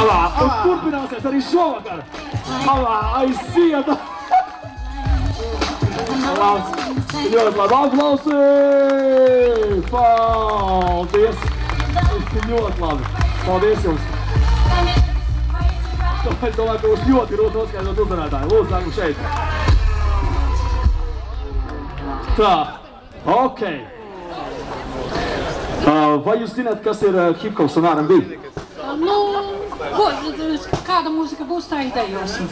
Un turpināsies arī šovakar. Aiziet! Ļoti labi aplausi! Paldies! Ļoti labi. Paldies jums! Es domāju, ka jūs ļoti grūti noskaidrot uzvarētāju. Lūdzu, nākam šeit. Tā, ok. Vai jūs zināt, kas ir hip-hops un R&B? Nu, kāda mūzika būs, tā idejosim.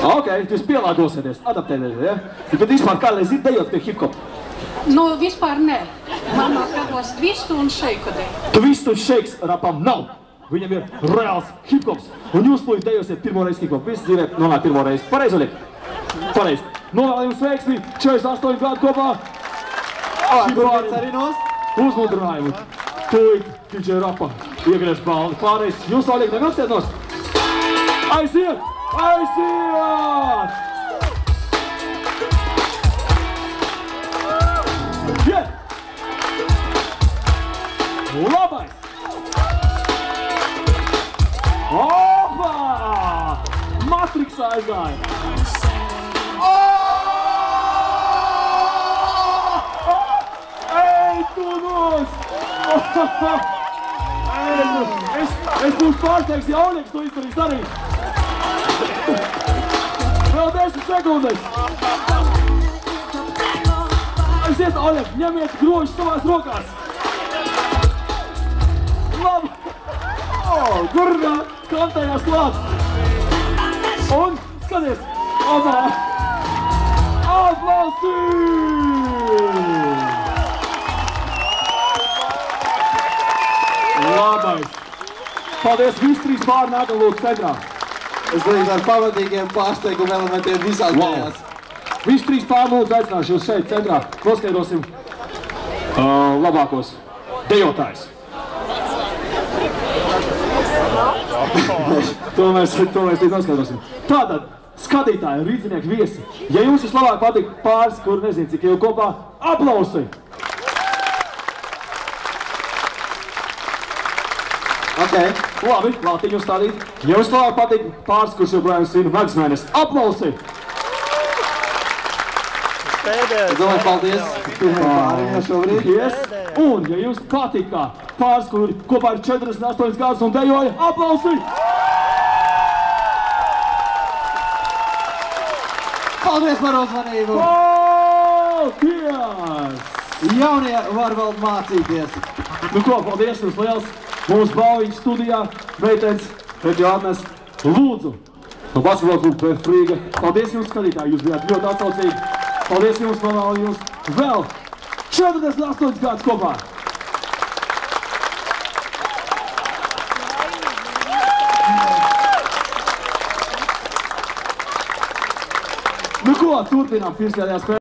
Ok, jūs pielādosieties, adaptēties, ja? Bet vispār kādreiz ir dejot pie hip-hop? Nu, vispār nē. Man skatos twistu un šeiku dēļ. Twistu un šeiks rapam nav. Viņam ir reāls hip-hops. Un jūs plūji dejosiet pirmo reizi hip-hop. Visi dzīvē nonāk pirmo reizi. Pareizi, Oļek? Pareizi. Novēl jums veiksmi, 48 gadu kopā. Kurpēc arī nos? Uzmudrinājumu. Tūlīt, DJ Rapa, iegriež baldi. Pārreiz, jūs, Oļek, nevilksiet nos? Aiziet! Aiziet! Iet! Labais! Opa! Matriksā aizgāja! Ej, tu nos! Es būšu pārsteigts, ja Oļeks to izdarīs arī. Vēl 10 sekundes. Aiziet, Oļek, ņemiet grožus savās rokās. Labi. Gurrā, kantējās klāt. Un, skaties, opa. Aplausi! Labais. Paldies, visi trīs pāri nākam lūdzu centrā. Es līdz ar pavadīgiem pārsteigumu elementiem visās dējās. Visi trīs pāri lūdzu aicināšu jūs šeit centrā. Noskaidrosim labākos dejotājus. To mēs līdz noskaidrosim. Tātad, skatītāji, rīdzinieki, viesi. Ja jums vislabāk patīk pāris, kur nezinu, cik jau kopā, aplausi! Ok. Labi, lātiņu uzstādīt. Ja jums labāk patīk pāris, kurš joprojām svinu medusmēnesi, aplausi! Es domāju, paldies pirmajam pāriem jau šobrīd. Yes. Un, ja jums patīk kā pāris, kuri kopā ir 48 gadus un dejoja, aplausi! Paldies par uzmanību! Paldies! Jaunie var vēl mācīties. Nu ko, paldies jums liels! Mūsu balviņu studijā, meitenes, pēc Jātnes, lūdzu, no basketbola kluba pēc Frīga. Paldies jums, skatītāji, jūs bijāt ļoti atsaucīgi. Paldies jums, novēlu jums vēl 48 gadus kopā. Nu ko, turpinām pirmajā spēlē.